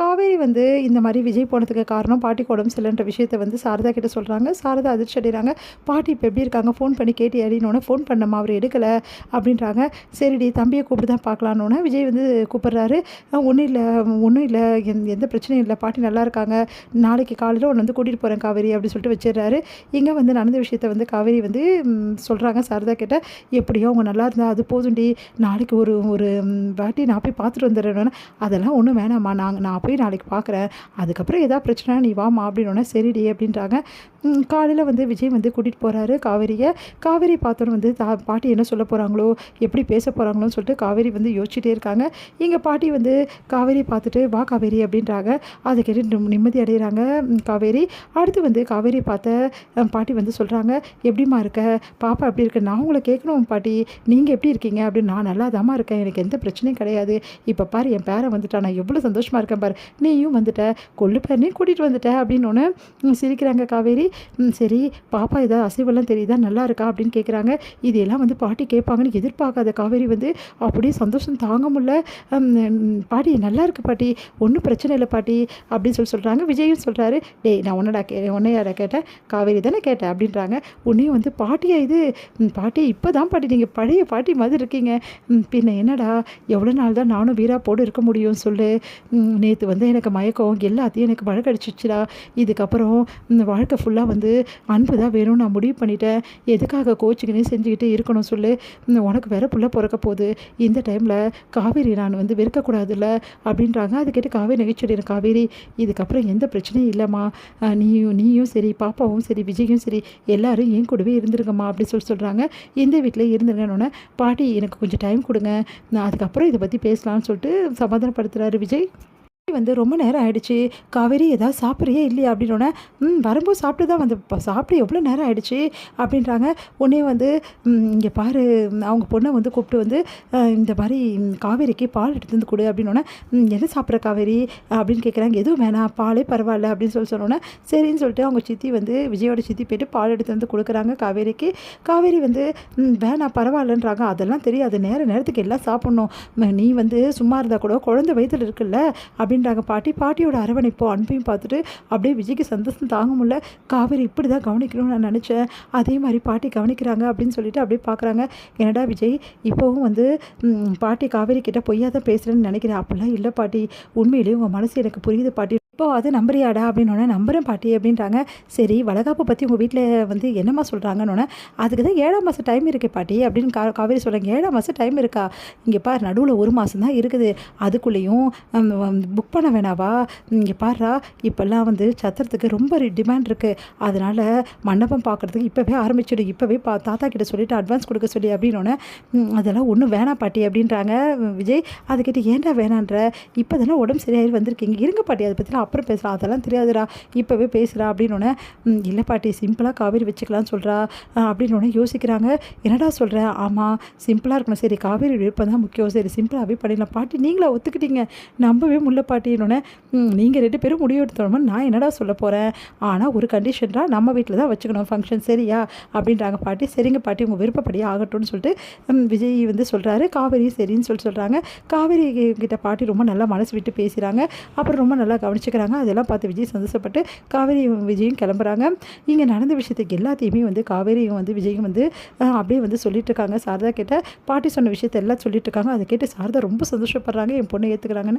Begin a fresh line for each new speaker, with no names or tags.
காவேரி வந்து இந்த மாதிரி விஜய் போனதுக்கு காரணம் பாட்டிக்கு உடம்பு சரியில்லைன்ற விஷயத்த வந்து சாரதா கிட்ட சொல்கிறாங்க. சாரதா அதிர்ச்சி அடைகிறாங்க. பாட்டி இப்போ எப்படி இருக்காங்க, ஃபோன் பண்ணி கேட்டு அடினோடனே ஃபோன் பண்ணம்மா அவர் எடுக்கலை அப்படின்றாங்க. சரிடி தம்பியை கூப்பிட்டு தான் பார்க்கலான்னொன்னே விஜய் வந்து கூப்பிட்றாரு. ஒன்றும் இல்லை எந்த பிரச்சனையும் இல்லை, பாட்டி நல்லா இருக்காங்க, நாளைக்கு காலையில் ஒன்று வந்து கூட்டிகிட்டு போகிறேன் காவேரி அப்படின்னு சொல்லிட்டு வச்சிடுறாரு. இங்கே வந்து நடந்த விஷயத்த வந்து காவேரி வந்து சொல்கிறாங்க சாரதா கிட்ட. எப்படியோ அவங்க நல்லா இருந்தா அது போதும்டி, நாளைக்கு ஒரு ஒரு வாட்டி நான் போய் பார்த்துட்டு வந்துடுறேன்னு. அதெல்லாம் ஒன்றும் வேணாம்மா, நான் போய் நாளைக்கு பார்க்குறேன், அதுக்கப்புறம் எதாவது பிரச்சனை நீ வாமா அப்படின்னோடனே சரிடி அப்படின்றாங்க. காலையில் வந்து விஜய் வந்து கூட்டிகிட்டு போகிறாரு காவேரியை. காவேரி பார்த்தோன்னு வந்து பாட்டி என்ன சொல்ல போகிறாங்களோ, எப்படி பேச போகிறாங்களோன்னு சொல்லிட்டு காவேரி வந்து யோசிச்சுட்டே இருக்காங்க. இங்கே பாட்டி வந்து காவேரி பார்த்துட்டு வா காவேரி அப்படின்றாங்க. அதை கேட்டு நிம்மதி அடைகிறாங்க காவேரி. அடுத்து வந்து காவேரி பார்த்த பாட்டி வந்து சொல்கிறாங்க, எப்படிம்மா இருக்க, பாப்பா எப்படி இருக்கு, நான் உங்களை கேட்கணும் பாட்டி, நீங்கள் எப்படி இருக்கீங்க அப்படின்னு. நான் நல்லா தாம்மா இருக்கேன், எனக்கு எந்த பிரச்சனையும் கிடையாது. இப்போ பாரு என் பேரன் வந்துட்டா, நான் எவ்வளோ சந்தோஷமாக இருக்கேன் பாரு, நீயும் வந்துட்ட, கொள்ளு பேரனையும் கூட்டிகிட்டு வந்துட்ட அப்படின்னு ஒன்று சிரிக்கிறாங்க காவேரி. சரி பாப்பா ஏதாவது அசைவெல்லாம் தெரியுதா, நல்லா இருக்கா அப்படின்னு கேட்குறாங்க. இதெல்லாம் வந்து பாட்டி கேட்பாங்கன்னு எதிர்பார்க்காத காவேரி வந்து அப்படியே சந்தோஷம் தாங்க முடியல. பாட்டி நல்லா இருக்கு பாட்டி, ஒன்றும் பிரச்சனை இல்லை பாட்டி அப்படின்னு சொல்கிறாங்க. விஜயும் சொல்கிறாரு, டேய் நான் உன்னையாடா கேட்டேன், காவேரி தானே கேட்டேன் அப்படின்றாங்க. உன்னையும் வந்து பாட்டியா இது, பாட்டி இப்போ தான் பாட்டி நீங்கள் பழைய பாட்டி மாதிரி இருக்கீங்க, பின்ன என்னடா எவ்வளோ நாள் தான் நானும் வீரா போடு இருக்க முடியும் சொல்லு, நேற்று வந்து எனக்கு மயக்கம் எல்லாத்தையும் எனக்கு வழக்கடிச்சிச்சுடா, இதுக்கப்புறம் வாழ்க்கை ஃபுல்லாக வந்து அன்பு தான் வேணும்னு நான் முடிவு பண்ணிட்டேன், எதுக்காக கோச்சிங்கன்னே செஞ்சுக்கிட்டு இருக்கணும் சொல்லு, உனக்கு வேற புள்ள பிறக்க போகுது, இந்த டைமில் காவேரி நான் வந்து வெறுக்கக்கூடாதுல்ல அப்படின்றாங்க. அது கேட்டு காவேரி நகைச்சுடைய, காவேரி இதுக்கப்புறம் எந்த பிரச்சனையும் இல்லைம்மா, நீயும் சரி பாப்பாவும் சரி விஜயும் சரி எல்லாரும் என் கூடவே இருந்துருங்கம்மா அப்படின்னு சொல்கிறாங்க. இந்த வீட்டில் இருந்துருங்கன்னு. பாட்டி எனக்கு கொஞ்சம் டைம் கொடுங்க, நான் அதுக்கப்புறம் இதை பற்றி பேசலாம்னு சொல்லிட்டு சமாதானப்படுத்துகிறாரு விஜய். வந்து ரொம்ப நேரம் ஆகிடுச்சு, காவேரி ஏதாவது சாப்பிட்றியே இல்லையா அப்படின்னோடனே, வரும்போது சாப்பிட்டு தான் வந்து, சாப்பிட்டு எவ்வளோ நேரம் ஆகிடுச்சு அப்படின்றாங்க. உடனே வந்து இங்கே பாரு அவங்க பொண்ணை வந்து கூப்பிட்டு வந்து இந்த மாதிரி காவேரிக்கு பால் எடுத்து வந்து கொடு அப்படின்னோடனே, என்ன சாப்பிட்ற காவேரி அப்படின்னு கேட்குறாங்க. எதுவும் வேணாம் பாலே பரவாயில்ல அப்படின்னு சொன்னோன்னே சரின்னு சொல்லிட்டு அவங்க சித்தி வந்து விஜயோட சித்தி போய்ட்டு பால் எடுத்து வந்து கொடுக்குறாங்க காவேரிக்கு. காவேரி வந்து வேணாம் பரவாயில்லன்றாங்க. அதெல்லாம் தெரியாது, நேரத்துக்கு எல்லாம் சாப்பிட்ணும், நீ வந்து சும்மா இருந்தால் கூட குழந்தை வயிற்றில் இருக்குல்ல அப்படின்றாங்க பாட்டியோட அரவணைப்போ அன்பையும் பார்த்துட்டு அப்படியே விஜய்க்கு சந்தோஷம் தாங்க முடியல. காவேரி இப்படி தான் கவனிக்கணும்னு நான் நினச்சேன், அதே மாதிரி பாட்டி கவனிக்கிறாங்க அப்படின்னு சொல்லிட்டு அப்படியே பார்க்குறாங்க. என்னடா விஜய் இப்போவும் வந்து பாட்டி காவேரி கிட்ட பொய்யா தான் பேசுகிறேன்னு நினைக்கிறேன், அப்படிலாம் இல்லை பாட்டி, உண்மையிலேயே உங்கள் மனசு எனக்கு புரியுது பாட்டி, இப்போ அது நம்புறியாடா அப்படின்னோடனே, நம்புகிறேன் பாட்டி அப்படின்றாங்க. சரி வளகாப்பை பற்றி உங்கள் வீட்டில் வந்து என்னம்மா சொல்கிறாங்கன்னொன்னே, அதுக்கு தான் 7ஆம் மாதம் டைம் இருக்கே பாட்டி அப்படின்னு காவேரி சொல்கிறாங்க. 7ஆம் மாதம் டைம் இருக்கா, இங்கே பார் நடுவில் 1 மாதம் தான் இருக்குது, அதுக்குள்ளேயும் புக் பண்ண வேணாவா, இங்கே பாருறா இப்போல்லாம் வந்து சத்திரத்துக்கு ரொம்ப டிமாண்ட் இருக்குது, அதனால் மண்டபம் பார்க்குறதுக்கு இப்போவே ஆரம்பிச்சிடு, இப்போவே தாத்தா கிட்ட சொல்லிவிட்டு அட்வான்ஸ் கொடுக்க சொல்லி அப்படின்னோடனே, அதெல்லாம் ஒன்றும் வேணாம் பாட்டி அப்படின்றாங்க விஜய். அது கேட்டு ஏன்டா வேணான்ற, இப்போ தானே உடம்பு சரியாகி வந்திருக்கீங்க, இருங்க பாட்டி அதை பற்றிலாம் அப்புறம் பேசுகிறா, அதெல்லாம் தெரியாதுடா இப்போவே பேசுகிறா அப்படின்னோடனே, இல்லை பாட்டி சிம்பிளாக காவேரி வச்சுக்கலான்னு சொல்கிறா அப்படின்னோடனே யோசிக்கிறாங்க. என்னடா சொல்கிறேன், ஆமாம் சிம்பிளாக இருக்கணும், சரி காவேரி விருப்பம் தான் முக்கியம், சரி சிம்பிளாகவே பண்ணிடலாம் பாட்டி, நீங்களா ஒத்துக்கிட்டீங்க, நம்பவே முல்லை பாட்டின்னொன்னே, நீங்கள் 2 பேரும் முடிவு எடுத்தோம், நான் என்னடா சொல்ல போகிறேன், ஆனால் ஒரு கண்டிஷன்டா நம்ம வீட்டில் தான் வச்சுக்கணும் ஃபங்க்ஷன் சரியா அப்படின்றாங்க பாட்டி. சரிங்க பாட்டி உங்கள் விருப்பப்படியே ஆகட்டும்னு சொல்லிட்டு விஜய் வந்து சொல்கிறாரு. காவேரி சரின்னு சொல்கிறாங்க. காவேரி கிட்ட பாட்டி ரொம்ப நல்லா மனசு விட்டு பேசுகிறாங்க, அப்புறம் ரொம்ப நல்லா கவனிச்சுக்கிறாங்க. அதெல்லாம் பார்த்து விஜய் சந்தோஷப்பட்டு காவேரி விஜயும் கிளம்புறாங்க. இங்கே நடந்த விஷயத்துக்கு எல்லாத்தையுமே வந்து காவேரியும் வந்து விஜயும் வந்து அப்படியே வந்து சொல்லிட்டு இருக்காங்க சாரதா கிட்ட. பாட்டி சொன்ன விஷயத்த எல்லாம் சொல்லிட்டு இருக்காங்க. அதை கேட்டு சாரதா ரொம்ப சந்தோஷப்படுறாங்க, என் பொண்ணை ஏற்றுக்கிறாங்கன்னு.